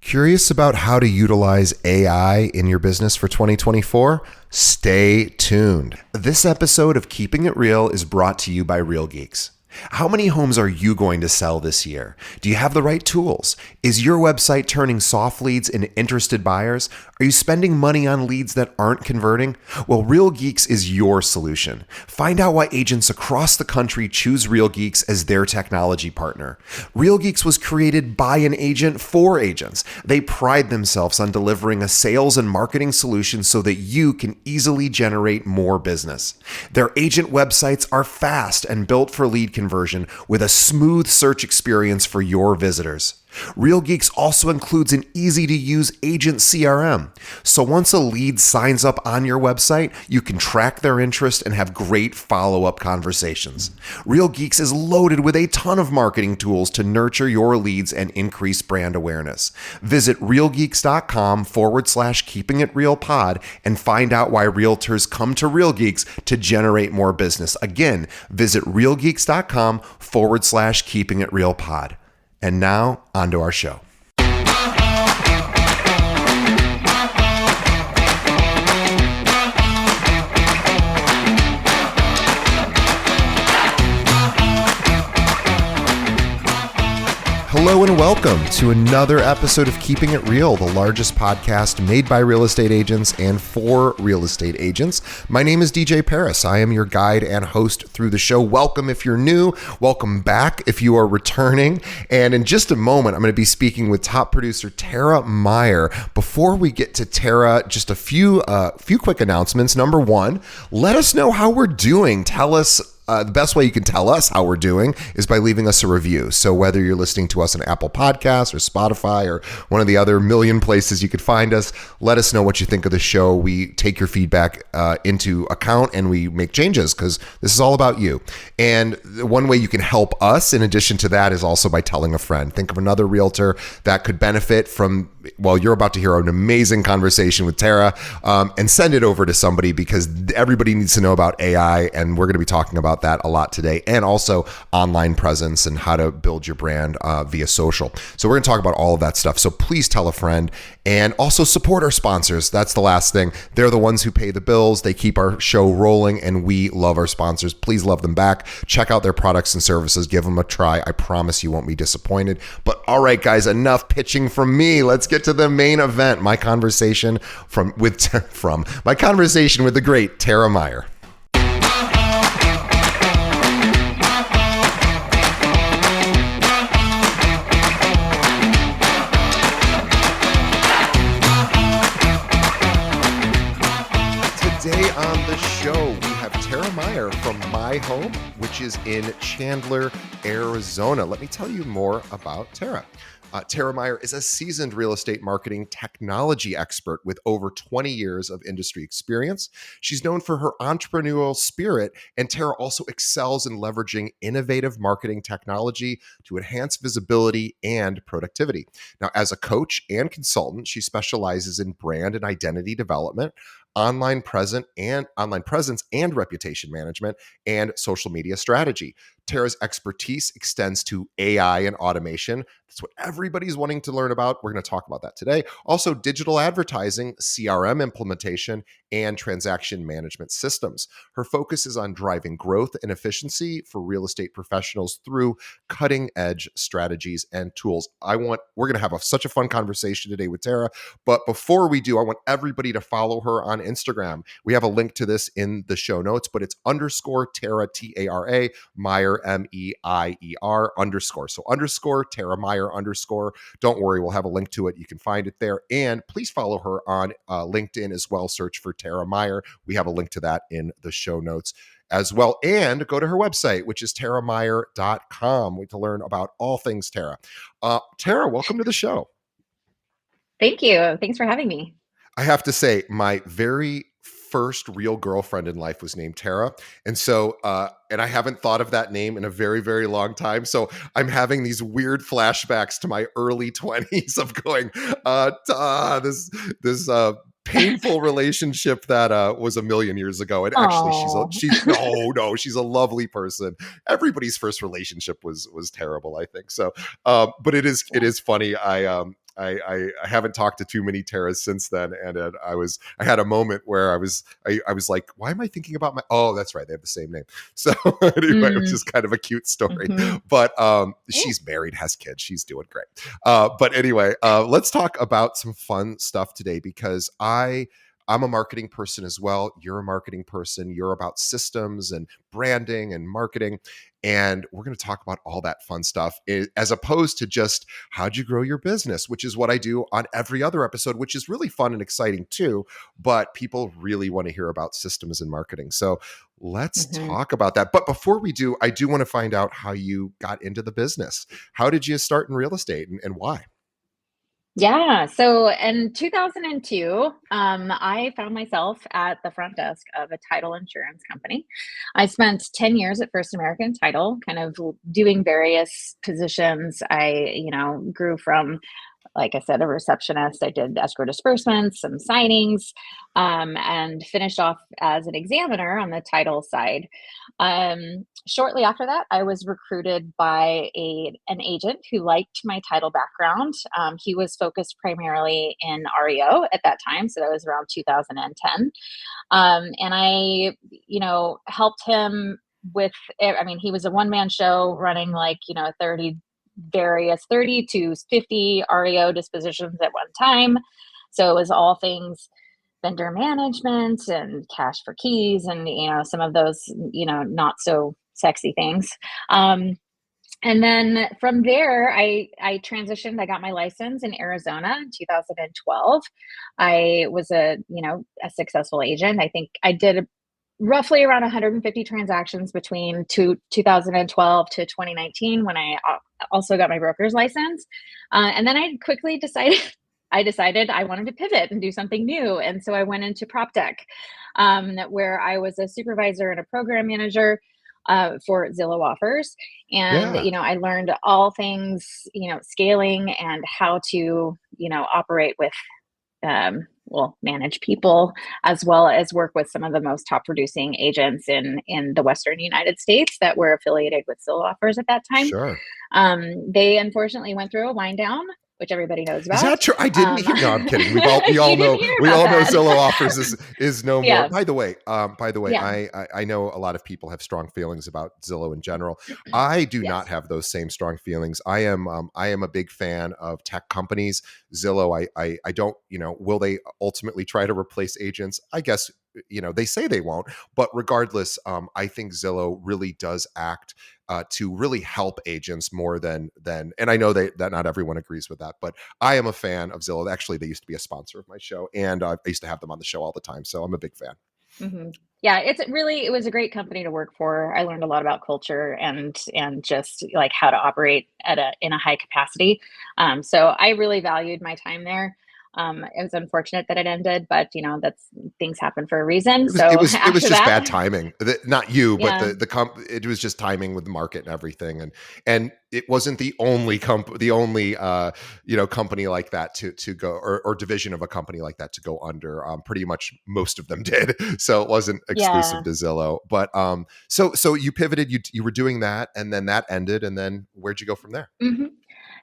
Curious about how to utilize AI in your business for 2024? Stay tuned. This episode of Keeping It Real is brought to you by Real Geeks. How many homes are you going to sell this year? Do you have the right tools? Is your website turning soft leads into interested buyers? Are you spending money on leads that aren't converting? Well, Real Geeks is your solution. Find out why agents across the country choose Real Geeks as their technology partner. Real Geeks was created by an agent for agents. They pride themselves on delivering a sales and marketing solution so that you can easily generate more business. Their agent websites are fast and built for lead conversion with a smooth search experience for your visitors. Real Geeks also includes an easy-to-use agent CRM. So once a lead signs up on your website, you can track their interest and have great follow-up conversations. Real Geeks is loaded with a ton of marketing tools to nurture your leads and increase brand awareness. Visit realgeeks.com/keepingitrealpod and find out why realtors come to Real Geeks to generate more business. Again, visit realgeeks.com/keepingitrealpod. And now, on to our show. Hello and welcome to another episode of Keeping It Real, the largest podcast made by real estate agents and for real estate agents. My name is DJ Paris. I am your guide and host through the show. Welcome if you're new. Welcome back if you are returning. And in just a moment, I'm going to be speaking with top producer Tara Meier. Before we get to Tara, just a few quick announcements. Number one, let us know how we're doing. Tell us. The best way you can tell us how we're doing is by leaving us a review. So whether you're listening to us on Apple Podcasts or Spotify or one of the other million places you could find us, let us know what you think of the show. We take your feedback into account and we make changes because this is all about you. And one way you can help us in addition to that is also by telling a friend. Think of another realtor that could benefit from, well, you're about to hear an amazing conversation with Tara, and send it over to somebody because everybody needs to know about AI, and we're going to be talking about that a lot today, and also online presence and how to build your brand via social. So we're going to talk about all of that stuff. So please tell a friend and also support our sponsors. That's the last thing. They're the ones who pay the bills. They keep our show rolling, and we love our sponsors. Please love them back. Check out their products and services. Give them a try. I promise you won't be disappointed. But all right, guys, enough pitching from me. Let's get to the main event. My conversation with the great Tara Meier. Today on the show, we have Tara Meier from My Home, which is in Chandler, Arizona. Let me tell you more about Tara. Tara Meier is a seasoned real estate marketing technology expert with over 20 years of industry experience. She's known for her entrepreneurial spirit, and Tara also excels in leveraging innovative marketing technology to enhance visibility and productivity. Now, as a coach and consultant, she specializes in brand and identity development, online presence and reputation management, and social media strategy. Tara's expertise extends to AI and automation. That's what everybody's wanting to learn about. We're going to talk about that today. Also, digital advertising, CRM implementation, and transaction management systems. Her focus is on driving growth and efficiency for real estate professionals through cutting-edge strategies and tools. We're going to have such a fun conversation today with Tara. But before we do, I want everybody to follow her on Instagram. We have a link to this in the show notes, but it's _Tara, Tara, Meier, Meier _. So _Tara Meier _. Don't worry, we'll have a link to it. You can find it there. And please follow her on LinkedIn as well. Search for Tara Meier. We have a link to that in the show notes as well. And go to her website, which is tarameier.com, to learn about all things Tara. Tara, welcome to the show. Thank you. Thanks for having me. I have to say, my very first real girlfriend in life was named Tara. And so, and I haven't thought of that name in a very, very long time. So I'm having these weird flashbacks to my early 20s of going, this painful relationship that was a million years ago. And actually, she's a lovely person. Everybody's first relationship was terrible, I think. So, but it is funny. I haven't talked to too many Taras since then, and I had a moment where I was like, why am I thinking about my? Oh, that's right, they have the same name. So anyway, it was Mm, just kind of a cute story. hmm. But Yeah. she's married, has kids, she's doing great. But anyway, let's talk about some fun stuff today because I'm a marketing person as well. You're a marketing person. You're about systems and branding and marketing. And we're going to talk about all that fun stuff as opposed to just how'd you grow your business, which is what I do on every other episode, which is really fun and exciting too. But people really want to hear about systems and marketing. So let's Hmm. talk about that. But before we do, I do want to find out how you got into the business. How did you start in real estate and why? Yeah. So in 2002, I found myself at the front desk of a title insurance company. I spent 10 years at First American Title, kind of doing various positions. Grew from, like I said, a receptionist. I did escrow disbursements, some signings, and finished off as an examiner on the title side. Shortly after that, I was recruited by an agent who liked my title background. He was focused primarily in REO at that time, so that was around 2010. And I, helped him with. I mean, he was a one man show running 30 to 50 REO dispositions at one time. So it was all things vendor management and cash for keys and some of those not so sexy things. And then from there, I transitioned. I got my license in Arizona in 2012. I was a successful agent. I think I did roughly around 150 transactions between 2012 to 2019 when I also got my broker's license. And then I quickly decided I wanted to pivot and do something new. And so I went into prop tech, where I was a supervisor and a program manager for Zillow offers. And, Yeah, I learned all things, scaling and how to, operate with manage people as well as work with some of the most top producing agents in the Western United States that were affiliated with Zillow offers at that time. sure. They unfortunately went through a wind down, which everybody knows Is about. that true? I didn't Um, hear. No, I'm kidding. you didn't hear We about all know that. Zillow offers is no more. Yeah, By the way, yeah, I know a lot of people have strong feelings about Zillow in general. I do not yes. have those same strong feelings. I am a big fan of tech companies. Zillow, I don't. Will they ultimately try to replace agents? I guess they say they won't, but regardless, I think Zillow really does act to really help agents more than. And I know that not everyone agrees with that, but I am a fan of Zillow. Actually, they used to be a sponsor of my show, and I used to have them on the show all the time. So I'm a big fan. Hmm. Yeah, it was a great company to work for. I learned a lot about culture and just like how to operate in a high capacity. So I really valued my time there. It was unfortunate that it ended, but that's things happen for a reason. So It was after just that, bad timing. Not you, but yeah, it was just timing with the market and everything, and it wasn't the only company like that to go or division of a company like that to go under. Pretty much most of them did, so it wasn't exclusive yeah. to Zillow. But so you pivoted, you were doing that, and then that ended, and then where'd you go from there? Hmm.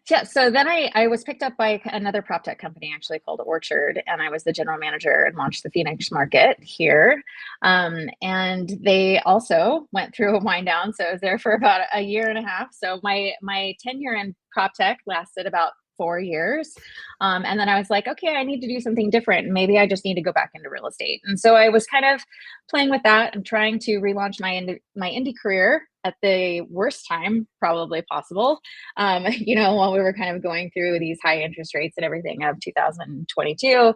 Yeah, so then I was picked up by another prop tech company actually called Orchard, and I was the general manager and launched the Phoenix market here. And they also went through a wind down, so I was there for about a year and a half. So my tenure in prop tech lasted about 4 years, and then I was like, okay, I need to do something different. Maybe I just need to go back into real estate. And so I was kind of playing with that and trying to relaunch my indie career at the worst time probably possible, while we were kind of going through these high interest rates and everything of 2022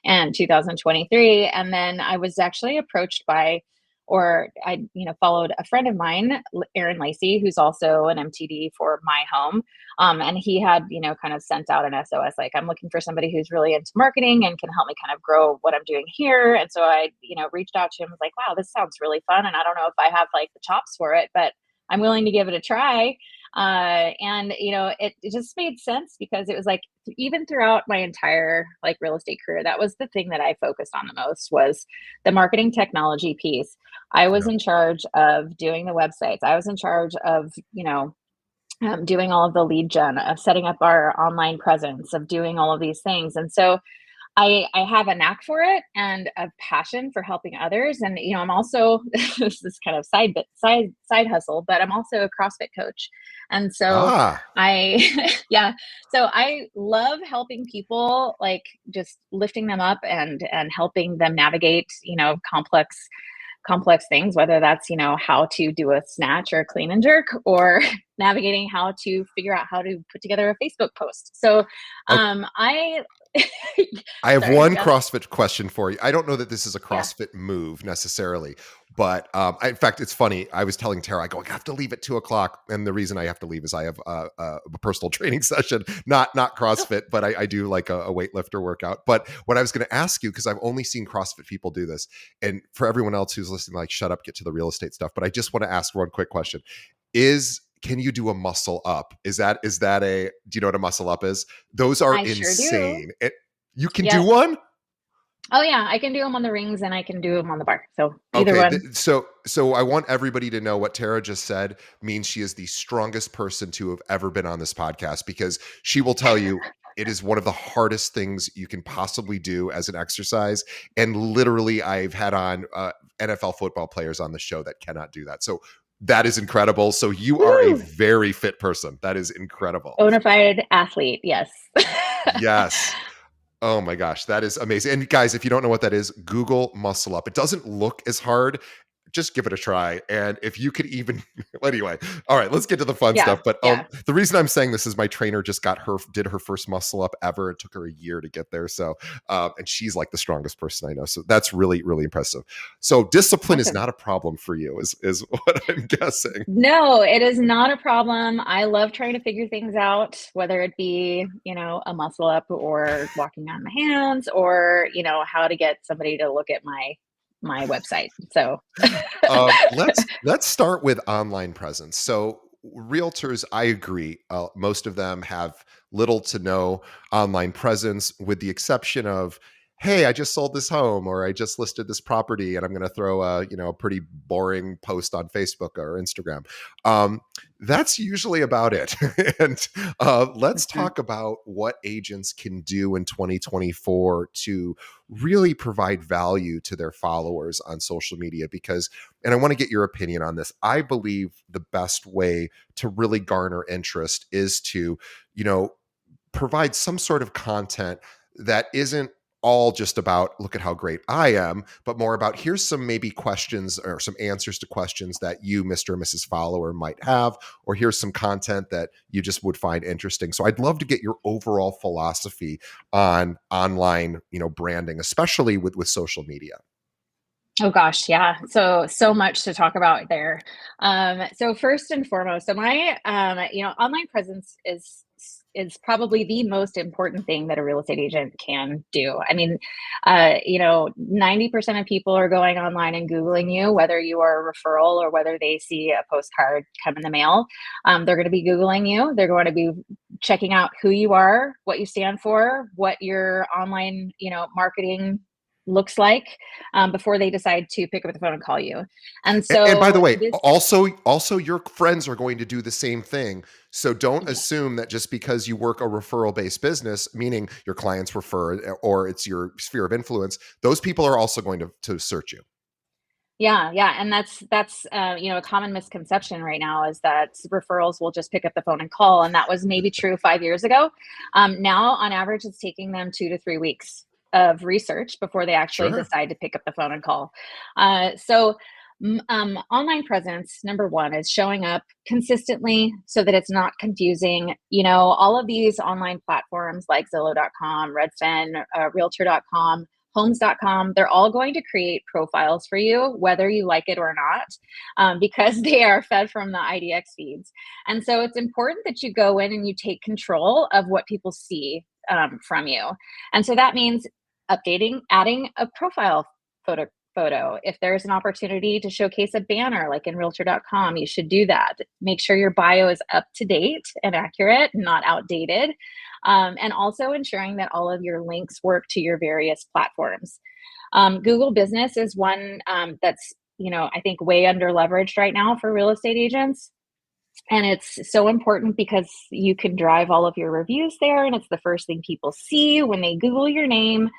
and 2023. And then I was actually approached by, or I, followed a friend of mine, Aaron Lacey, who's also an MTD for My Home. And he had, kind of sent out an SOS, like, I'm looking for somebody who's really into marketing and can help me kind of grow what I'm doing here. And so I, reached out to him, was like, wow, this sounds really fun. And I don't know if I have like the chops for it, but I'm willing to give it a try. And it just made sense because it was like even throughout my entire like real estate career, that was the thing that I focused on the most was the marketing technology piece. I was Yeah. in charge of doing the websites. I was in charge of doing all of the lead gen, of setting up our online presence, of doing all of these things. And so I have a knack for it and a passion for helping others. And I'm also this is kind of side hustle, but I'm also a CrossFit coach. And so Ah, I yeah, so I love helping people, like just lifting them up and helping them navigate, complex things, whether that's, how to do a snatch or a clean and jerk, or navigating how to figure out how to put together a Facebook post. So I I have sorry, one go ahead. CrossFit question for you. I don't know that this is a Yeah. CrossFit move necessarily, but in fact, it's funny. I was telling Tara, I go, I have to leave at 2 o'clock, and the reason I have to leave is I have a personal training session, not Oh, CrossFit, but I do like a weightlifter workout. But what I was going to ask you, because I've only seen CrossFit people do this, and for everyone else who's listening, like, shut up, get to the real estate stuff. But I just want to ask one quick question: Is can you do a muscle up? Is that a? Do you know what a muscle up is? Those are I sure do. insane. You can do Yep. one? Oh yeah, I can do them on the rings and I can do them on the bar. So either Okay, one. so I want everybody to know what Tara just said means she is the strongest person to have ever been on this podcast, because she will tell you it is one of the hardest things you can possibly do as an exercise. And literally, I've had on NFL football players on the show that cannot do that. So that is incredible. So you are a Woo! very fit person. That is incredible. Bona fide athlete, yes. Yes. Oh my gosh, that is amazing. And guys, if you don't know what that is, Google muscle up. It doesn't look as hard. Just give it a try. And if you could even anyway, all right, let's get to the fun Yeah, stuff. But yeah. the reason I'm saying this is my trainer just did her first muscle up ever. It took her a year to get there. So and she's like the strongest person I know. So that's really, really impressive. So discipline is Awesome. not a problem for you, is what I'm guessing. No, it is not a problem. I love trying to figure things out, whether it be, a muscle up or walking on my hands, or, how to get somebody to look at my website. So Let's start with online presence. So realtors, I agree. Most of them have little to no online presence, with the exception of, hey, I just sold this home, or I just listed this property, and I'm going to throw a pretty boring post on Facebook or Instagram. Um, that's usually about it. And let's Mhm. talk about what agents can do in 2024 to really provide value to their followers on social media. Because, and I want to get your opinion on this, I believe the best way to really garner interest is to, you know, provide some sort of content that isn't all just about look at how great I am, but more about here's some maybe questions or some answers to questions that you, Mr. and Mrs. Follower, might have, or here's some content that you just would find interesting. So I'd love to get your overall philosophy on online, branding, especially with social media. Oh gosh, yeah. So much to talk about there. So first and foremost, so my online presence is probably the most important thing that a real estate agent can do. I mean, 90% of people are going online and Googling you, whether you are a referral or whether they see a postcard come in the mail. They're going to be Googling you. They're going to be checking out who you are, what you stand for, what your online, marketing looks like, before they decide to pick up the phone and call you. And And by the so way, this, also your friends are going to do the same thing. So don't yes, assume that just because you work a referral based business, meaning your clients refer or it's your sphere of influence, those people are also going to search you. yeah, yeah, and that's a common misconception right now is that referrals will just pick up the phone and call, and that was maybe true 5 years ago. Now, on average, it's taking them 2 to 3 weeks of research before they actually Sure. decide to pick up the phone and call. Online presence, number one, is showing up consistently so that it's not confusing. All of these online platforms like Zillow.com, Redfin, Realtor.com, Homes.com, they're all going to create profiles for you, whether you like it or not, because they are fed from the IDX feeds. And so it's important that you go in and you take control of what people see, from you. And so that means adding a profile photo. If there's an opportunity to showcase a banner like in realtor.com, you should do that. Make sure your bio is up to date and accurate, not outdated. And also ensuring that all of your links work to your various platforms. Google Business is one, that's, I think way under leveraged right now for real estate agents. And it's so important because you can drive all of your reviews there, and it's the first thing people see when they Google your name.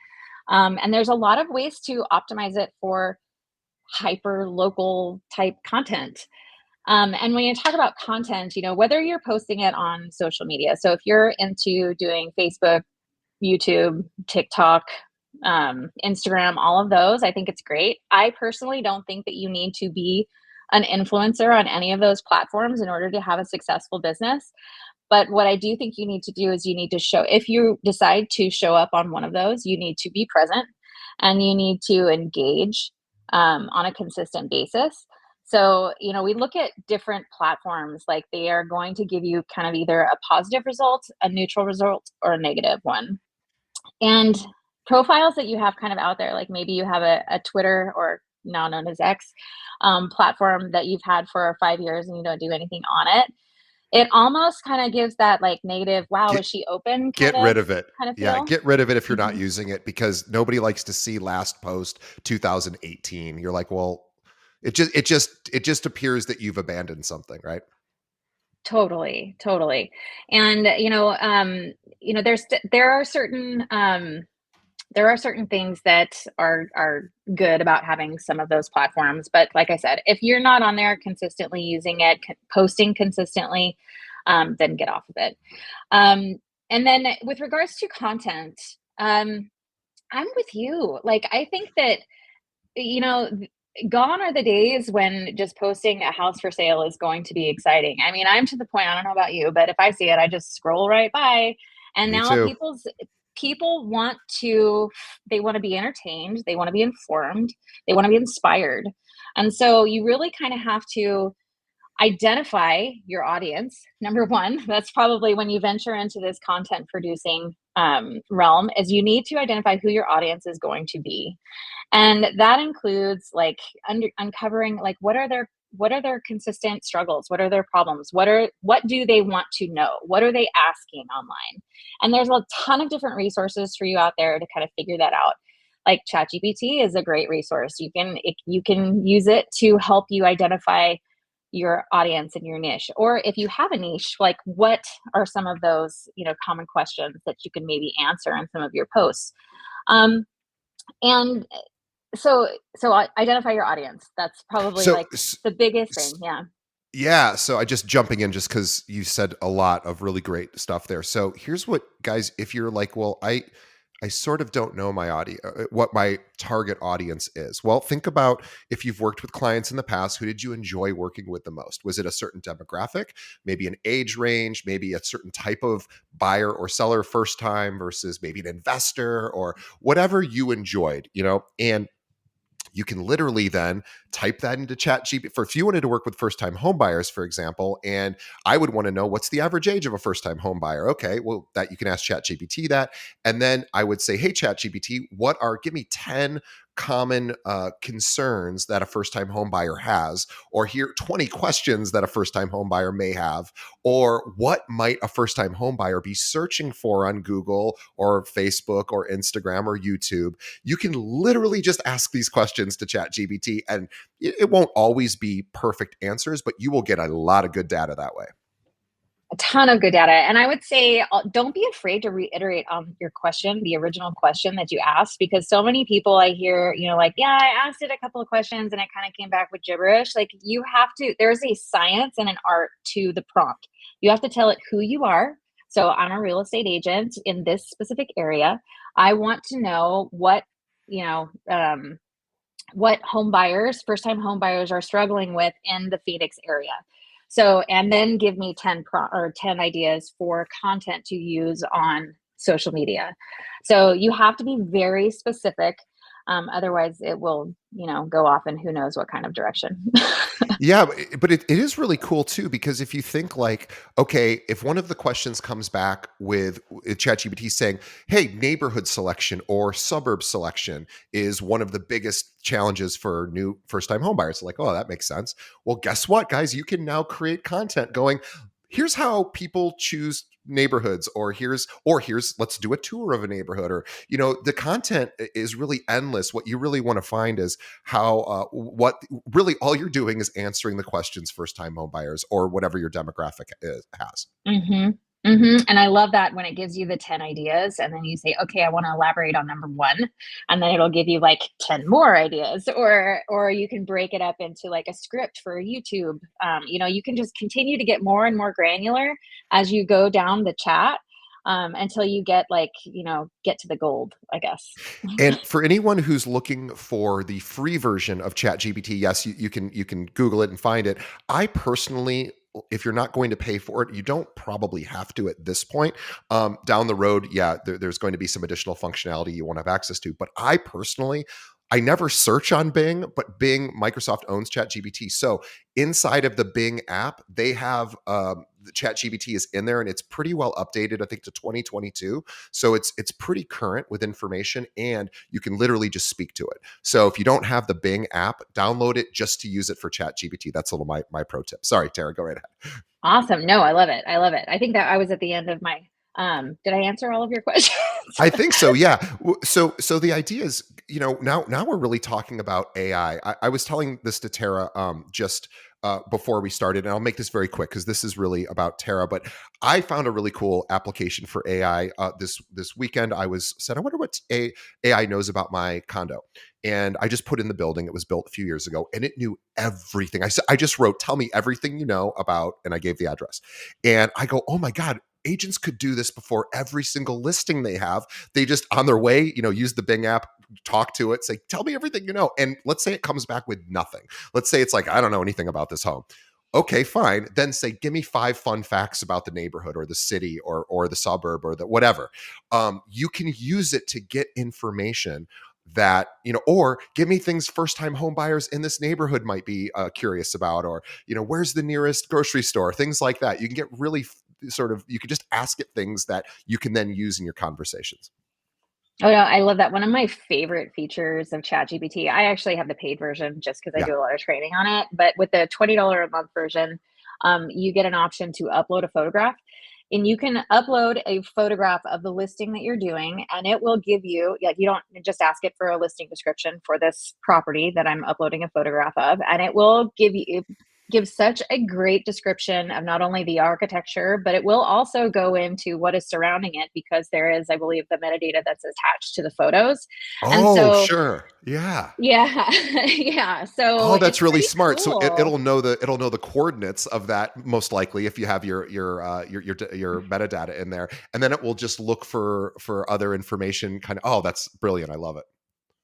And there's a lot of ways to optimize it for hyper local type content. And when you talk about content, whether you're posting it on social media, so if you're into doing Facebook, YouTube, TikTok, Instagram, all of those, I think it's great. I personally don't think that you need to be an influencer on any of those platforms in order to have a successful business. But what I do think you need to do is you need to show, if you decide to show up on one of those, you need to be present and you need to engage on a consistent basis. So, we look at different platforms, like they are going to give you kind of either a positive result, a neutral result, or a negative one. And profiles that you have kind of out there, like maybe you have a Twitter, or now known as X, platform that you've had for 5 years and you don't do anything on it. It almost kind of gives that like negative, wow, is she open Get rid of it. kind of Yeah, feel. get rid of it if you're not Mhm. using it, because nobody likes to see last post 2018. You're like, well, it just appears that you've abandoned something, right? Totally, totally. And there are certain things that are good about having some of those platforms. But like I said, if you're not on there consistently using it, posting consistently, then get off of it. Um, and then with regards to content, I'm with you. Like, I think that, you know, gone are the days when just posting a house for sale is going to be exciting. I mean, I'm to the point, I don't know about you, but if I see it, I just scroll right by. And Me now too. people they want to be entertained, they want to be informed, they want to be inspired. And so you really kind of have to identify your audience. Number one, that's probably when you venture into this content producing realm, is you need to identify who your audience is going to be. And that includes like uncovering like what are their consistent struggles, what are their problems, what do they want to know, what are they asking online. And there's a ton of different resources for you out there to kind of figure that out. Like ChatGPT is a great resource. You can use it to help you identify your audience and your niche. Or if you have a niche, like what are some of those common questions that you can maybe answer in some of your posts. Um, and so identify your audience. That's probably So like the biggest thing. Yeah. yeah, so I just jumping in just because you said a lot of really great stuff there. So here's what, guys, if you're like, well, I sort of don't know my audience, what my target audience is. Well, think about, if you've worked with clients in the past, who did you enjoy working with the most? Was it a certain demographic, maybe an age range, maybe a certain type of buyer or seller first time versus maybe an investor, or whatever you enjoyed, and you can literally then type that into ChatGPT. For if you wanted to work with first-time home buyers, for example, and I would want to know what's the average age of a first-time home buyer. Okay, well, that you can ask ChatGPT that, and then I would say, hey, ChatGPT, give me 10 common concerns that a first-time home buyer has, or here 20 questions that a first-time home buyer may have, or what might a first-time home buyer be searching for on Google or Facebook or Instagram or YouTube. You can literally just ask these questions to ChatGPT, and it won't always be perfect answers, but you will get a lot of good data that way. A ton of good data. And I would say, don't be afraid to reiterate on your question, the original question that you asked, because so many people I hear, like, yeah, I asked it a couple of questions and it kind of came back with gibberish. Like, you have to, there's a science and an art to the prompt. You have to tell it who you are. So I'm a real estate agent in this specific area. I want to know you know, what first time home buyers are struggling with in the Phoenix area. So, and then give me 10 ideas for content to use on social media. So you have to be very specific. Otherwise it will, go off in who knows what kind of direction. Yeah, but it is really cool too, because if you think like, okay, if one of the questions comes back with ChatGPT saying, hey, neighborhood selection or suburb selection is one of the biggest challenges for new first time home buyers. Like, oh, that makes sense. Well, guess what, guys? You can now create content going, here's how people choose neighborhoods, or here's let's do a tour of a neighborhood, or the content is really endless. What you really want to find is how what really all you're doing is answering the questions first time home buyers or whatever your demographic has. Mm-hmm. Mm-hmm. And I love that when it gives you the 10 ideas and then you say, okay, I want to elaborate on number one. And then it'll give you like 10 more ideas, or you can break it up into like a script for YouTube. You can just continue to get more and more granular as you go down the chat, until you get get to the gold, I guess. And for anyone who's looking for the free version of ChatGPT, yes, you can Google it and find it. I personally, if you're not going to pay for it, you don't probably have to at this point. Down the road, yeah, there's going to be some additional functionality you won't have access to. But I personally, I never search on Bing, but Bing, Microsoft owns ChatGPT. So inside of the Bing app, they have the ChatGPT is in there, and it's pretty well updated, I think, to 2022. So it's pretty current with information, and you can literally just speak to it. So if you don't have the Bing app, download it just to use it for ChatGPT. That's a little my pro tip. Sorry, Tara, go right ahead. Awesome. No, I love it. I love it. I think that I was at the end of my, did I answer all of your questions? I think so. Yeah. So the idea is, now we're really talking about AI. I was telling this to Tara just before we started, and I'll make this very quick because this is really about Tara. But I found a really cool application for AI this weekend. I wonder what AI knows about my condo, and I just put in the building. It was built a few years ago, and it knew everything. I just wrote, "Tell me everything you know about," and I gave the address, and I go, "Oh my god." Agents could do this before every single listing they have. They just on their way, use the Bing app, talk to it, say, tell me everything you know. And let's say it comes back with nothing. Let's say it's like, I don't know anything about this home. Okay, fine. Then say, give me 5 fun facts about the neighborhood or the city or the suburb or the whatever. You can use it to get information that, or give me things first time home buyers in this neighborhood might be curious about, or, where's the nearest grocery store, things like that. You can get really you could just ask it things that you can then use in your conversations. Oh, no, I love that. One of my favorite features of ChatGPT, I actually have the paid version just because I Yeah. do a lot of training on it. But with the $20 a month version, you get an option to upload a photograph. And you can upload a photograph of the listing that you're doing, and it will give you, like, you don't just ask it for a listing description for this property that I'm uploading a photograph of, and it will give such a great description of not only the architecture, but it will also go into what is surrounding it because there is, I believe, the metadata that's attached to the photos. And Oh, so, sure. Yeah. yeah, yeah. So Oh, it's that's really pretty smart. So cool. it'll know the coordinates of that, most likely, if you have your metadata in there, and then it will just look for other information. Kind of. Oh, that's brilliant. I love it.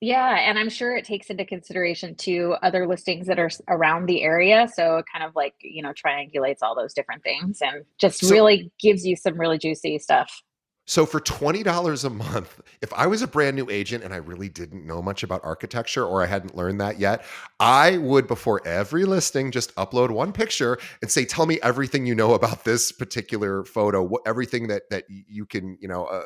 Yeah, and I'm sure it takes into consideration too other listings that are around the area. So it kind of like, triangulates all those different things and just So really gives you some really juicy stuff. So for $20 a month, if I was a brand new agent and I really didn't know much about architecture or I hadn't learned that yet, I would before every listing just upload one picture and say, "Tell me everything you know about this particular photo, everything that you can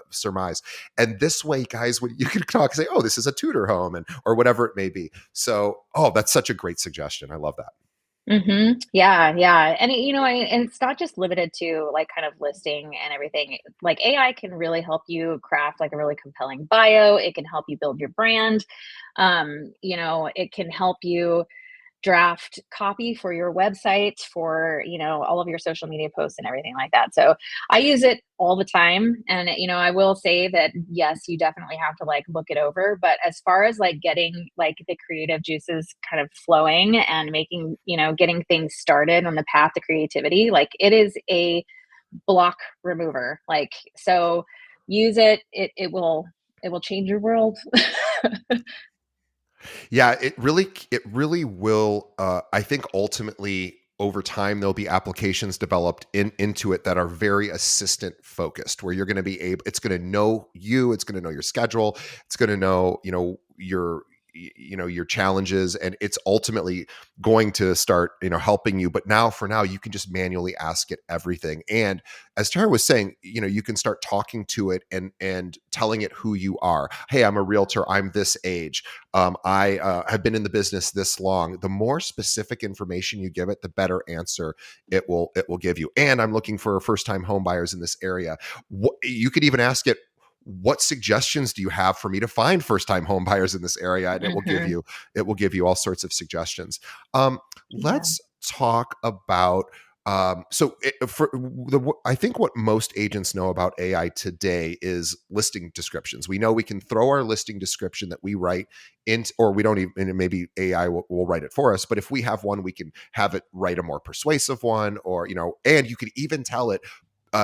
surmise." And this way, guys, when you can talk, say, "Oh, this is a Tudor home," and or whatever it may be. So, oh, that's such a great suggestion. I love that. Yeah, yeah. And and it's not just limited to like kind of listing and everything. Like AI can really help you craft like a really compelling bio. It can help you build your brand. It can help you draft copy for your website, for all of your social media posts and everything like that. So I use it all the time, and I will say that yes, you definitely have to like look it over, but as far as like getting like the creative juices kind of flowing and making getting things started on the path to creativity, like it is a block remover. Like, so use it. It will change your world. Yeah, it really will. I think ultimately over time there'll be applications developed into it that are very assistant focused, where you're going to be able. It's going to know you. It's going to know your schedule. It's going to know your your challenges, and it's ultimately going to start helping you. But now, for now, you can just manually ask it everything. And as Tara was saying, you can start talking to it and telling it who you are. Hey, I'm a realtor, I'm this age, I have been in the business this long. The more specific information you give it, the better answer it will give you. And I'm looking for first time home buyers in this area. You could even ask it, what suggestions do you have for me to find first time home buyers in this area? And it will give you all sorts of suggestions. Yeah. Let's talk about I think what most agents know about AI today is listing descriptions. We know we can throw our listing description that we write into, or we don't even, and maybe AI will write it for us. But if we have one, we can have it write a more persuasive one, or, and you could even tell it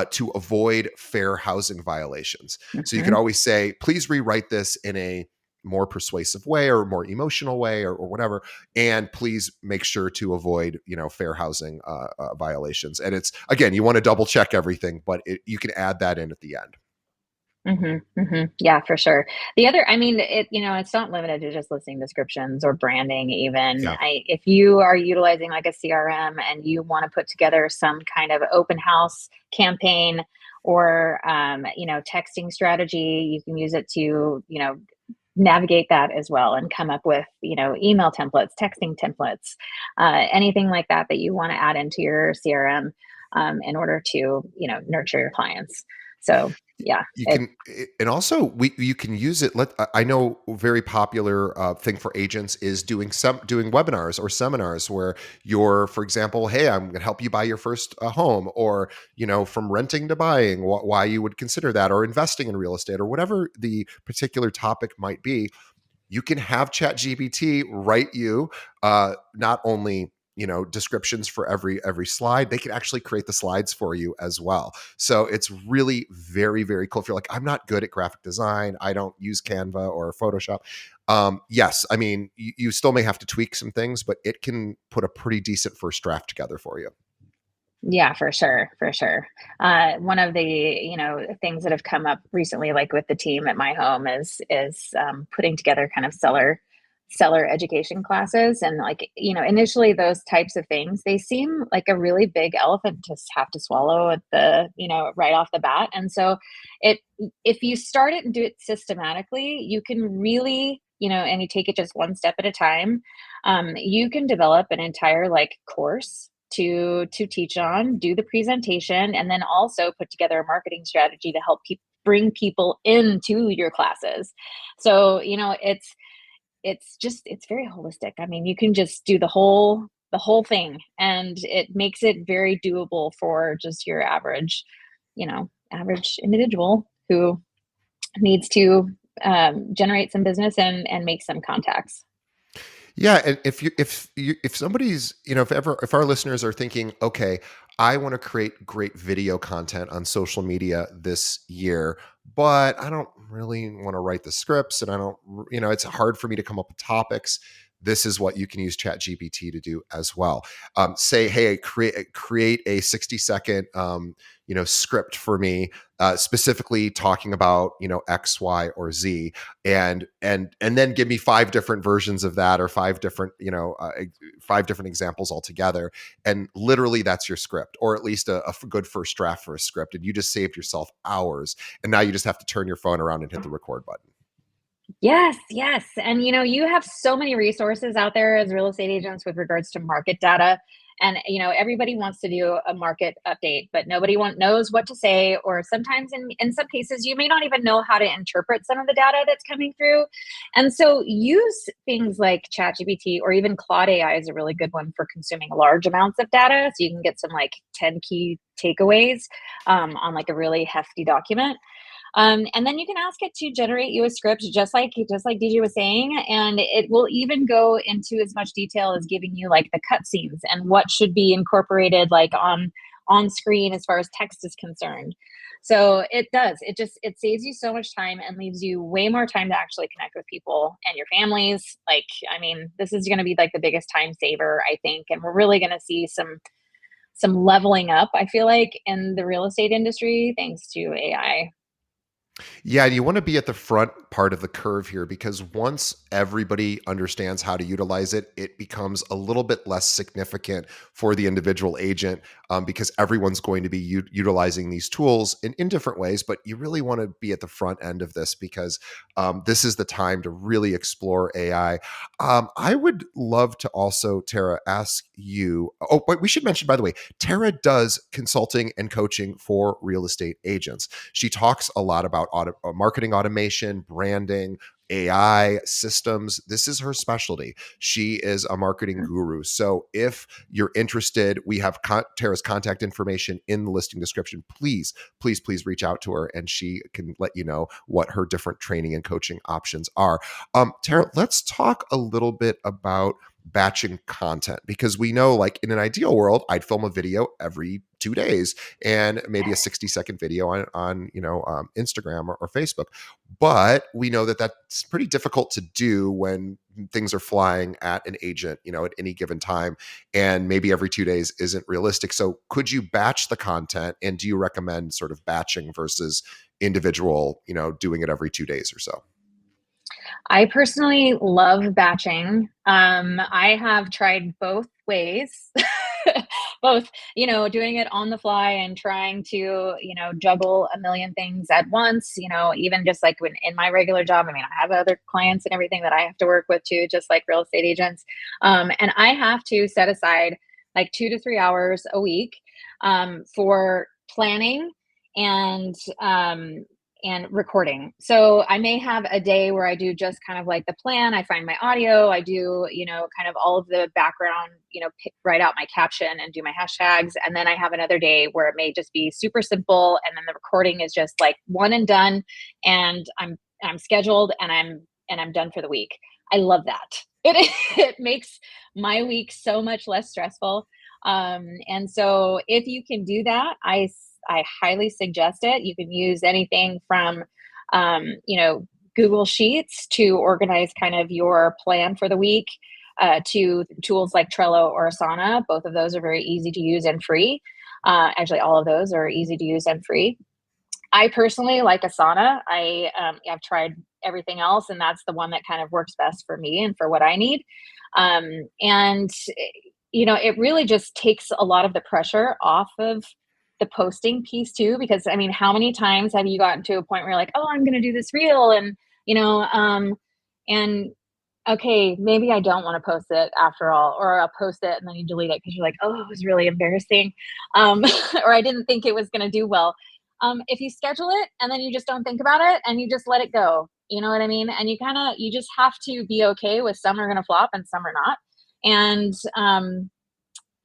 to avoid fair housing violations. So you could always say, please rewrite this in a more persuasive way or more emotional way, or whatever, and please make sure to avoid fair housing violations. And it's, again, you want to double check everything, but you can add that in at the end. Yeah, for sure. The other, I mean, it's not limited to just listing descriptions or branding even. Yeah. If you are utilizing like a CRM and you want to put together some kind of open house campaign or, texting strategy, you can use it to, navigate that as well and come up with, email templates, texting templates, anything like that you want to add into your CRM in order to, nurture your clients. So yeah, You can, and also you can use it. I know a very popular thing for agents is doing webinars or seminars where you're, for example, hey, I'm going to help you buy your first home, or from renting to buying, why you would consider that, or investing in real estate, or whatever the particular topic might be. You can have ChatGPT write you not only descriptions for every slide, they can actually create the slides for you as well. So it's really very, very cool. If you're like, I'm not good at graphic design, I don't use Canva or Photoshop, yes, I mean, you still may have to tweak some things, but it can put a pretty decent first draft together for you. Yeah, for sure, for sure. One of the things that have come up recently, like with the team at my home, is putting together kind of seller education classes, and like initially those types of things, they seem like a really big elephant to have to swallow at the right off the bat. And so it if you start it and do it systematically, you can really and you take it just one step at a time, you can develop an entire like course to teach on, do the presentation, and then also put together a marketing strategy to help bring people into your classes. So it's very holistic. I mean, you can just do the whole thing, and it makes it very doable for just your average individual who needs to generate some business and make some contacts. Yeah, and if somebody's, if our listeners are thinking, okay, I want to create great video content on social media this year, but I don't really want to write the scripts, and I don't, it's hard for me to come up with topics. This is what you can use ChatGPT to do as well. Say, hey, create a 60-second script for me, specifically talking about X, Y, or Z, and then give me 5 different versions of that, or 5 different 5 different examples altogether, and literally that's your script, or at least a good first draft for a script, and you just saved yourself hours, and now you just have to turn your phone around and hit the record button. Yes, yes. And you have so many resources out there as real estate agents with regards to market data. And everybody wants to do a market update, but nobody knows what to say. Or sometimes in some cases, you may not even know how to interpret some of the data that's coming through. And so use things like ChatGPT, or even Claude AI is a really good one for consuming large amounts of data. So you can get some like 10 key takeaways on like a really hefty document. And then you can ask it to generate you a script, just like DJ was saying, and it will even go into as much detail as giving you like the cut scenes and what should be incorporated like on screen as far as text is concerned. So it saves you so much time and leaves you way more time to actually connect with people and your families. Like, I mean, this is going to be like the biggest time saver, I think, and we're really going to see some leveling up, I feel like, in the real estate industry thanks to AI. Yeah, you want to be at the front part of the curve here because once everybody understands how to utilize it, it becomes a little bit less significant for the individual agent because everyone's going to be utilizing these tools in different ways. But you really want to be at the front end of this because this is the time to really explore AI. I would love to also, Tara, ask you. Oh, but we should mention, by the way, Tara does consulting and coaching for real estate agents. She talks a lot about marketing automation, branding, AI systems. This is her specialty. She is a marketing guru. So if you're interested, we have Tara's contact information in the listing description. Please, please, please reach out to her and she can let you know what her different training and coaching options are. Tara, let's talk a little bit about batching content because we know, like, in an ideal world, I'd film a video every 2 days and maybe a 60-second video on Instagram or Facebook. But we know that that's pretty difficult to do when things are flying at an agent, at any given time. And maybe every 2 days isn't realistic. So could you batch the content? And do you recommend sort of batching versus individual, doing it every 2 days or so? I personally love batching. I have tried both ways, both, doing it on the fly and trying to, juggle a million things at once, even just like when in my regular job. I mean, I have other clients and everything that I have to work with too, just like real estate agents. And I have to set aside like 2 to 3 hours a week for planning and and recording. So I may have a day where I do just kind of like the plan. I find my audio, I do, kind of all of the background, write out my caption and do my hashtags. And then I have another day where it may just be super simple. And then the recording is just like one and done. And I'm scheduled and I'm done for the week. I love that. It makes my week so much less stressful. And so if you can do that, I highly suggest it. You can use anything from, Google Sheets to organize kind of your plan for the week, to tools like Trello or Asana. Both of those are very easy to use and free. Actually, all of those are easy to use and free. I personally like Asana. I've tried everything else, and that's the one that kind of works best for me and for what I need. And it really just takes a lot of the pressure off of the posting piece too, because I mean, how many times have you gotten to a point where you're like, oh, I'm going to do this reel and, and okay, maybe I don't want to post it after all, or I'll post it and then you delete it because you're like, oh, it was really embarrassing. Or I didn't think it was going to do well. If you schedule it and then you just don't think about it and you just let it go, you know what I mean? And you just have to be okay with some are going to flop and some are not. And,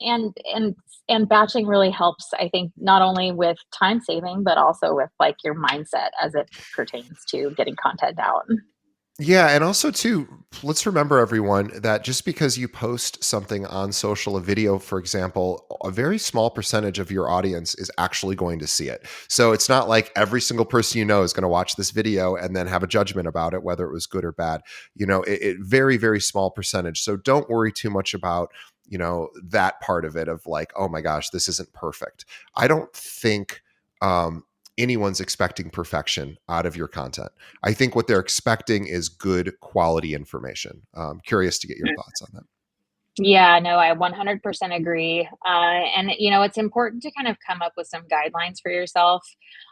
and and and batching really helps, I think, not only with time saving but also with like your mindset as it pertains to getting content out. Yeah, and also too, let's remember everyone that just because you post something on social, a video, for example, a very small percentage of your audience is actually going to see it. So it's not like every single person is going to watch this video and then have a judgment about it, whether it was good or bad. It very, very small percentage. So don't worry too much about that part of it of like, oh my gosh, this isn't perfect. I don't think anyone's expecting perfection out of your content. I think what they're expecting is good quality information. Curious to get your thoughts on that. Yeah, no, I 100% agree. And, it's important to kind of come up with some guidelines for yourself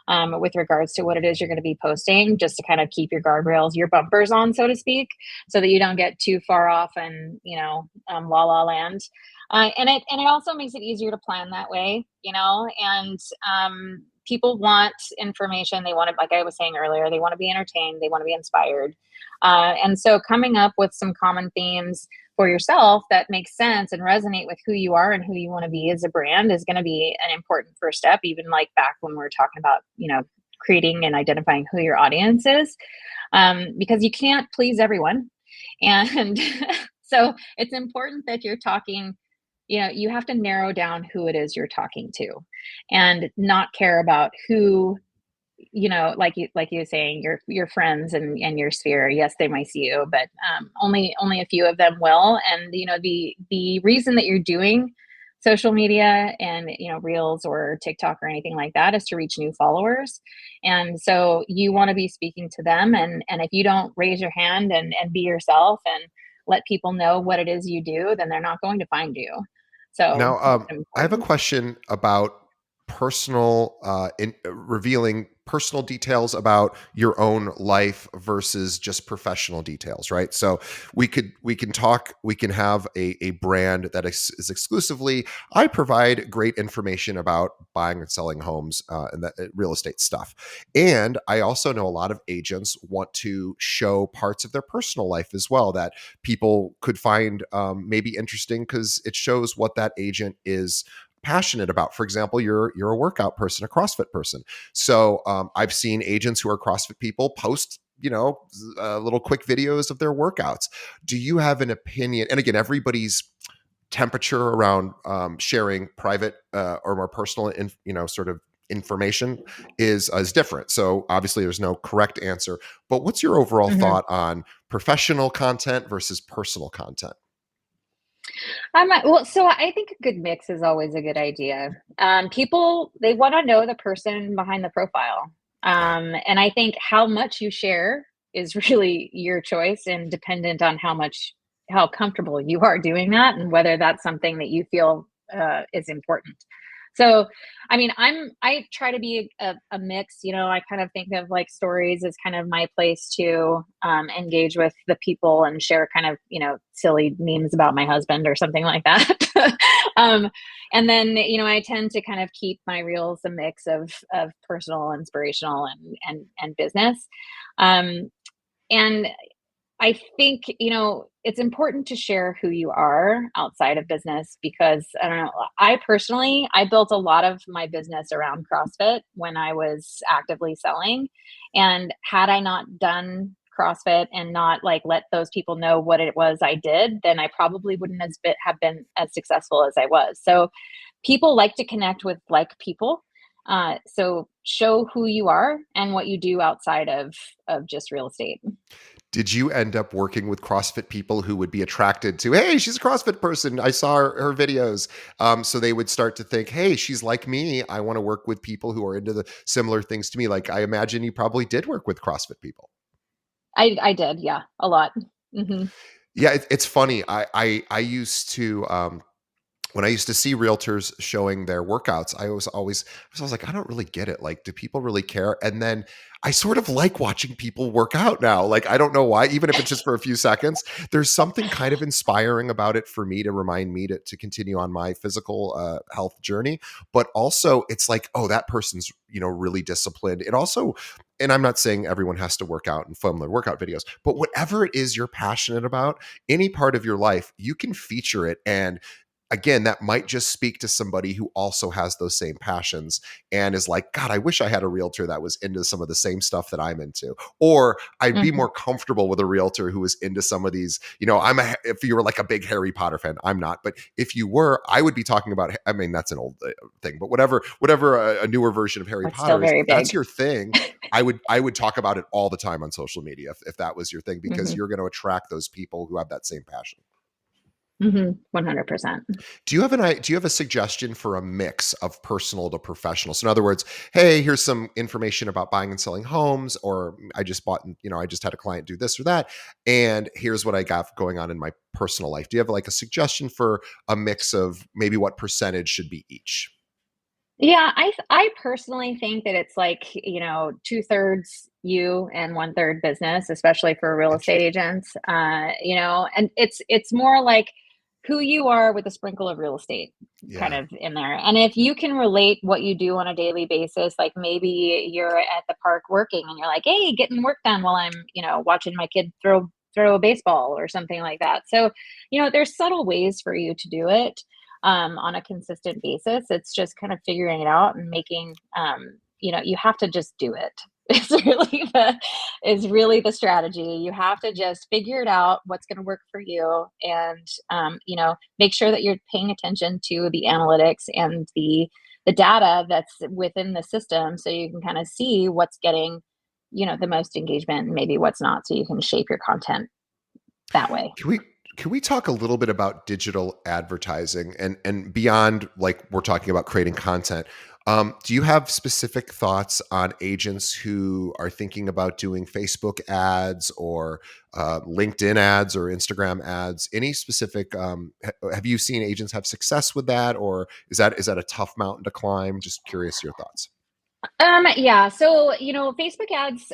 with regards to what it is you're going to be posting, just to kind of keep your guardrails, your bumpers on, so to speak, so that you don't get too far off and, la la land. And it also makes it easier to plan that way, and people want information. They want to, like I was saying earlier, they want to be entertained, they want to be inspired. And so coming up with some common themes for yourself that makes sense and resonate with who you are and who you want to be as a brand is going to be an important first step, even like back when we were talking about, creating and identifying who your audience is, because you can't please everyone. And so it's important that you're talking, you have to narrow down who it is you're talking to and not care about who, like you were saying, your friends and your sphere. Yes, they might see you, but only a few of them will. And the reason that you're doing social media and, Reels or TikTok or anything like that is to reach new followers. And so you want to be speaking to them. And if you don't raise your hand and be yourself and let people know what it is you do, then they're not going to find you. So Now, it's I have a important. question about personal, revealing personal details about your own life versus just professional details, right? So we can have a brand that is exclusively, I provide great information about buying and selling homes and that real estate stuff. And I also know a lot of agents want to show parts of their personal life as well that people could find maybe interesting because it shows what that agent is passionate about. For example, you're a workout person, a CrossFit person. So I've seen agents who are CrossFit people post little quick videos of their workouts. Do you have an opinion? And again, everybody's temperature around sharing private or more personal, sort of information is different. So obviously, there's no correct answer. But what's your overall Mhm. thought on professional content versus personal content? Well, so I think a good mix is always a good idea. People, they want to know the person behind the profile. Yeah. And I think how much you share is really your choice and dependent on how comfortable you are doing that and whether that's something that you feel is important. So, I mean, I try to be a mix. I kind of think of like stories as kind of my place to engage with the people and share kind of silly memes about my husband or something like that. um, and then I tend to kind of keep my reels a mix of personal, inspirational, and business. Um, and I think, it's important to share who you are outside of business because I don't know, I built a lot of my business around CrossFit when I was actively selling. And had I not done CrossFit and not like let those people know what it was I did, then I probably wouldn't have been as successful as I was. So people like to connect with like people. So show who you are and what you do outside of just real estate. Did you end up working with CrossFit people who would be attracted to, hey, she's a CrossFit person. I saw her videos. So they would start to think, hey, she's like me. I want to work with people who are into the similar things to me. Like I imagine you probably did work with CrossFit people. I did, yeah, a lot. Mhm, Yeah, it's funny. I used to when I used to see realtors showing their workouts, I was like, I don't really get it. Like, do people really care? And then I sort of like watching people work out now. Like, I don't know why, even if it's just for a few seconds, there's something kind of inspiring about it for me to remind me to continue on my physical health journey. But also it's like, oh, that person's, really disciplined. It also, and I'm not saying everyone has to work out and film their workout videos, but whatever it is you're passionate about, any part of your life, you can feature it. And again, that might just speak to somebody who also has those same passions and is like, God, I wish I had a realtor that was into some of the same stuff that I'm into. Or I'd be mhm. more comfortable with a realtor who was into some of these, if you were like a big Harry Potter fan, I'm not, but if you were, I would be talking about, I mean, that's an old thing, but whatever a newer version of Harry It's still Potter is, very if that's big. your thing, I would talk about it all the time on social media if that was your thing, because Mhm, you're going to attract those people who have that same passion. mhm, 100%. Do you have a suggestion for a mix of personal to professional? So in other words, hey, here's some information about buying and selling homes, or I just bought, I just had a client do this or that, and here's what I got going on in my personal life. Do you have like a suggestion for a mix of maybe what percentage should be each? Yeah, I personally think that it's like, 2/3 you and 1/3 business, especially for real estate Interesting. agents. And it's more like who you are with a sprinkle of real estate kind Yeah. of in there. And if you can relate what you do on a daily basis, like maybe you're at the park working and you're like, hey, getting work done while I'm, watching my kid throw a baseball or something like that. So, there's subtle ways for you to do it on a consistent basis. It's just kind of figuring it out and making, you have to just do it. It's really the strategy. You have to just figure it out what's going to work for you, and make sure that you're paying attention to the analytics and the data that's within the system, so you can kind of see what's getting the most engagement and maybe what's not, so you can shape your content that way. Can we Can we talk a little bit about digital advertising and beyond, like we're talking about creating content? Do you have specific thoughts on agents who are thinking about doing Facebook ads or LinkedIn ads or Instagram ads? Any specific? Have you seen agents have success with that, or is that a tough mountain to climb? Just curious your thoughts. Yeah. So, Facebook ads,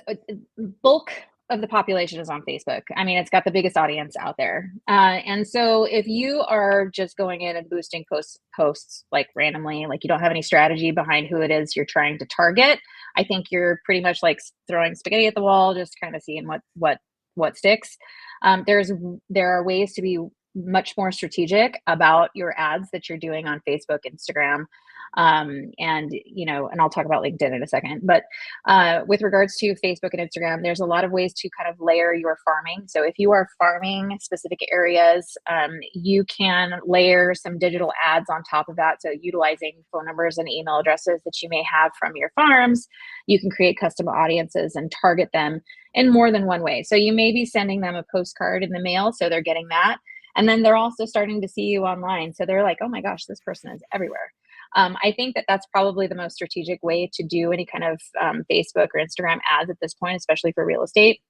bulk of the population is on Facebook. I mean, it's got the biggest audience out there. And so if you are just going in and boosting posts like randomly, like you don't have any strategy behind who it is you're trying to target, I think you're pretty much like throwing spaghetti at the wall, just kind of seeing what sticks. There are ways to be much more strategic about your ads that you're doing on Facebook, Instagram, and I'll talk about LinkedIn in a second. But with regards to Facebook and Instagram, there's a lot of ways to kind of layer your farming. So if you are farming specific areas, you can layer some digital ads on top of that. So utilizing phone numbers and email addresses that you may have from your farms, you can create custom audiences and target them in more than one way. So you may be sending them a postcard in the mail, so they're getting that. And then they're also starting to see you online. So they're like, oh my gosh, this person is everywhere. I think that that's probably the most strategic way to do any kind of Facebook or Instagram ads at this point, especially for real estate.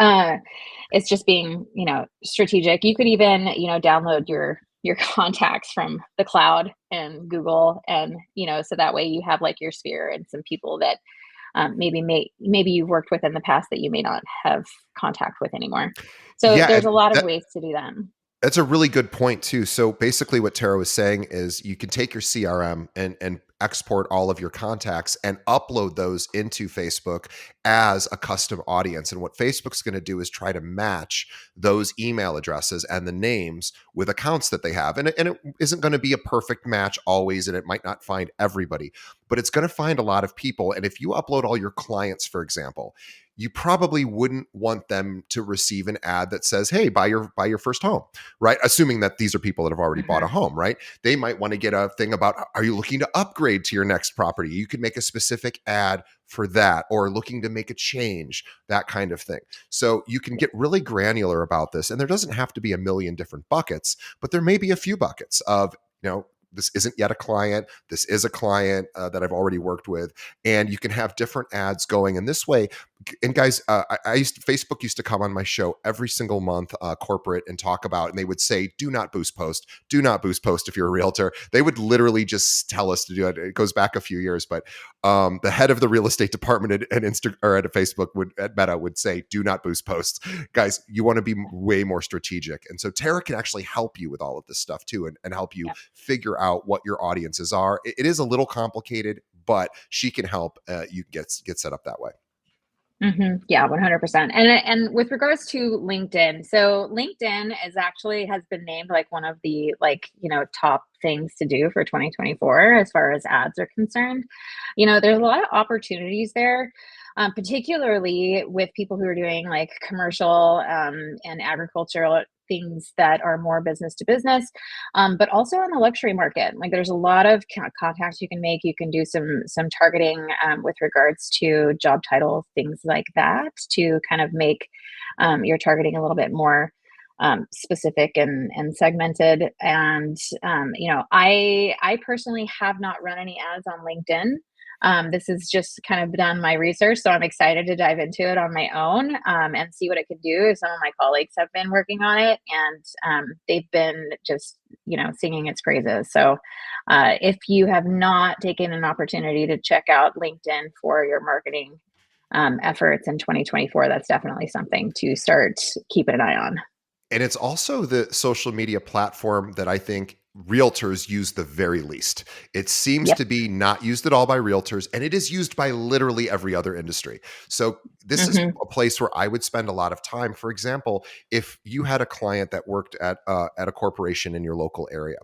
It's just being, strategic. You could even, download your contacts from the cloud and Google, and so that way you have like your sphere and some people that maybe you've worked with in the past that you may not have contact with anymore. So Yeah, there's a lot of that, ways to do that. that's a really good point too. So basically what Tara was saying is you can take your CRM and export all of your contacts and upload those into Facebook as a custom audience. And what Facebook's going to do is try to match those email addresses and the names with accounts that they have. And it isn't going to be a perfect match always, and it might not find everybody, but it's going to find a lot of people. And if you upload all your clients, for example, you probably wouldn't want them to receive an ad that says, "Hey, buy your first home," right? Assuming that these are people that have already bought a home, right? They might want to get a thing about, are you looking to upgrade to your next property? You could make a specific ad for that, or looking to make a change, that kind of thing. So you can get really granular about this, and there doesn't have to be a million different buckets, but there may be a few buckets of, this isn't yet a client. This is a client that I've already worked with, and you can have different ads going in this way. And guys, Facebook used to come on my show every single month, corporate, and talk about, and they would say, "Do not boost post. Do not boost post if you're a realtor." They would literally just tell us to do it. It goes back a few years, but the head of the real estate department at Facebook at Meta would say, "Do not boost posts." Guys, you want to be way more strategic, and so Tara can actually help you with all of this stuff too, and help you figure out what your audiences are. It is a little complicated, but she can help you get set up that way. Yeah, 100%. And with regards to LinkedIn, so LinkedIn has been named like one of the top things to do for 2024 as far as ads are concerned. There's a lot of opportunities there, particularly with people who are doing like commercial and agricultural things that are more business to business, but also in the luxury market. Like there's a lot of contacts you can make. You can do some targeting with regards to job title, things like that, to kind of make your targeting a little bit more specific and segmented. And I personally have not run any ads on LinkedIn. This is just kind of done my research, so I'm excited to dive into it on my own and see what it could do. Some of my colleagues have been working on it, and they've been just singing its praises. So if you have not taken an opportunity to check out LinkedIn for your marketing efforts in 2024, that's definitely something to start keeping an eye on. And it's also the social media platform that I think realtors use the very least. It seems Yep. to be not used at all by realtors, and it is used by literally every other industry. So this is a place where I would spend a lot of time. For example, if you had a client that worked at a corporation in your local area,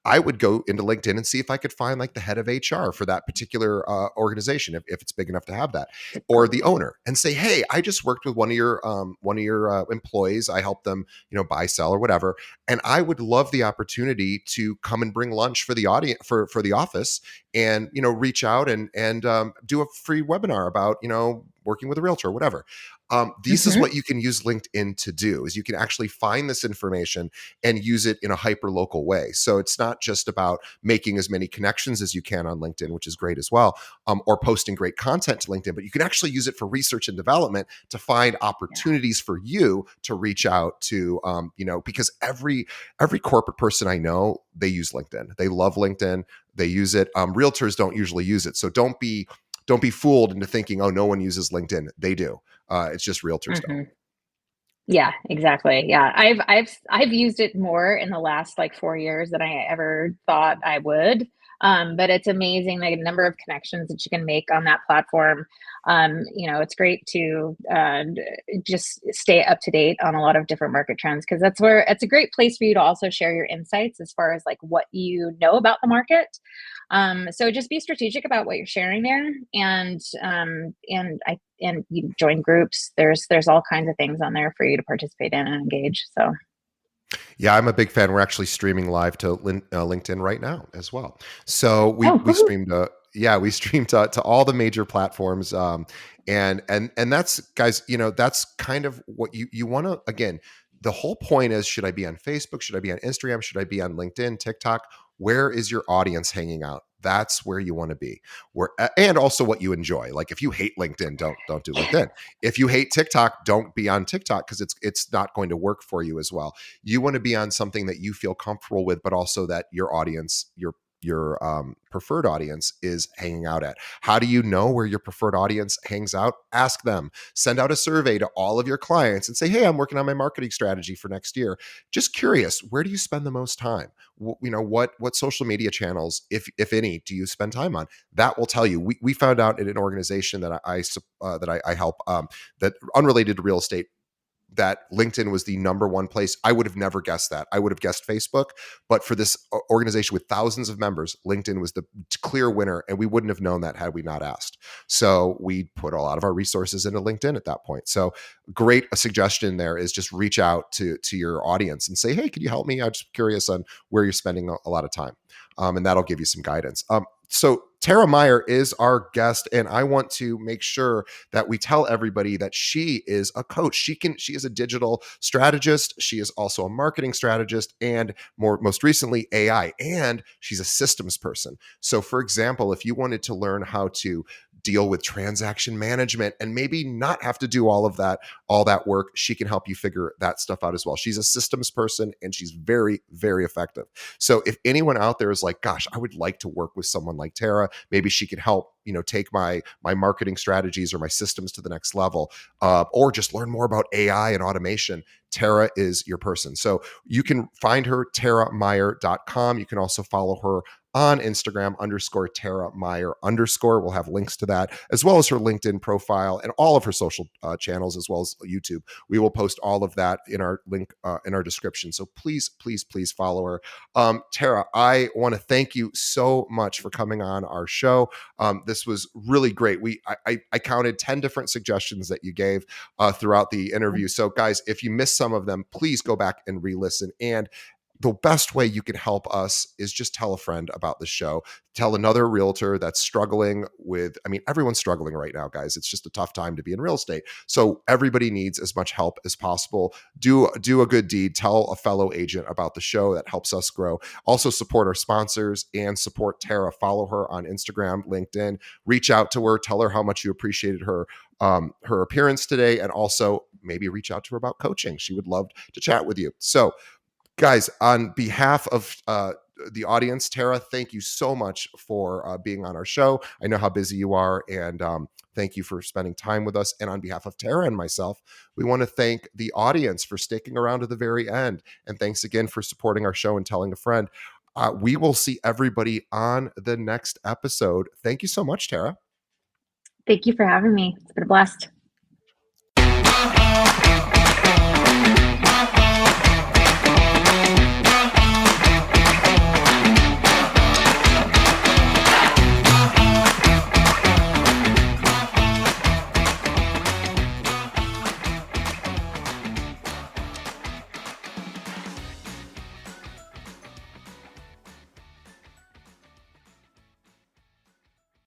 I would go into LinkedIn and see if I could find like the head of HR for that particular organization, if it's big enough to have that, or the owner, and say, "Hey, I just worked with one of your employees. I helped them, buy, sell, or whatever, and I would love the opportunity to come and bring lunch for the audience for the office, and reach out and do a free webinar about working with a realtor, whatever. This is Mm-hmm. what you can use LinkedIn to do, is you can actually find this information and use it in a hyper local way. So it's not just about making as many connections as you can on LinkedIn, which is great as well, or posting great content to LinkedIn, but you can actually use it for research and development to find opportunities for you to reach out to, because every corporate person I know, they use LinkedIn. They love LinkedIn. They use it. Realtors don't usually use it. So don't be fooled into thinking, oh, no one uses LinkedIn. They do. It's just realtors don't. Mm-hmm. Yeah, exactly. Yeah. I've used it more in the last like 4 years than I ever thought I would. But it's amazing the number of connections that you can make on that platform. It's great to just stay up to date on a lot of different market trends, because that's where it's a great place for you to also share your insights as far as like what you know about the market. So just be strategic about what you're sharing there, and you join groups. There's all kinds of things on there for you to participate in and engage. So Yeah, I'm a big fan. We're actually streaming live to LinkedIn right now as well. So we oh, we woohoo. streamed we streamed to all the major platforms, and that's, guys, that's kind of what you want to, again, the whole point is, should I be on Facebook, should I be on Instagram, should I be on LinkedIn, TikTok? Where is your audience hanging out? That's where you want to be. Where, and also what you enjoy. Like, if you hate LinkedIn, don't do LinkedIn. If you hate TikTok, don't be on TikTok, because it's not going to work for you as well. You want to be on something that you feel comfortable with, but also that your audience, your preferred audience, is hanging out at. How do you know where your preferred audience hangs out? Ask them. Send out a survey to all of your clients and say, hey, I'm working on my marketing strategy for next year. Just curious, where do you spend the most time? What social media channels, if any, do you spend time on? That will tell you. We found out in an organization that I help, that unrelated to real estate, that LinkedIn was the number one place. I would have never guessed that. I would have guessed Facebook, but for this organization with thousands of members, LinkedIn was the clear winner, and we wouldn't have known that had we not asked. So we put a lot of our resources into LinkedIn at that point. So great, a suggestion there is just reach out to your audience and say, hey, could you help me? I'm just curious on where you're spending a lot of time, and that'll give you some guidance. So Tara Meier is our guest, and I want to make sure that we tell everybody that she is a coach. She is a digital strategist. She is also a marketing strategist, and most recently AI, and she's a systems person. So for example, if you wanted to learn how to deal with transaction management and maybe not have to do all that work, she can help you figure that stuff out as well. She's a systems person, and she's very, very effective. So if anyone out there is like, gosh, I would like to work with someone like Tara, maybe she could help, take my marketing strategies or my systems to the next level, or just learn more about AI and automation, Tara is your person. So you can find her, tarameier.com. You can also follow her on Instagram, _Tara Meier _. We'll have links to that, as well as her LinkedIn profile and all of her social channels, as well as YouTube. We will post all of that in our link, in our description. So please, please, please follow her. Tara, I want to thank you so much for coming on our show. This was really great. I counted 10 different suggestions that you gave throughout the interview. So guys, if you missed some of them, please go back and re-listen. And the best way you can help us is just tell a friend about the show. Tell another realtor that's struggling with, everyone's struggling right now, guys. It's just a tough time to be in real estate. So everybody needs as much help as possible. Do a good deed. Tell a fellow agent about the show. That helps us grow. Also support our sponsors and support Tara. Follow her on Instagram, LinkedIn. Reach out to her. Tell her how much you appreciated her appearance today, and also maybe reach out to her about coaching. She would love to chat with you. So guys, on behalf of the audience, Tara, thank you so much for being on our show. I know how busy you are, and thank you for spending time with us. And on behalf of Tara and myself, we want to thank the audience for sticking around to the very end. And thanks again for supporting our show and telling a friend. We will see everybody on the next episode. Thank you so much, Tara. Thank you for having me. It's been a blast.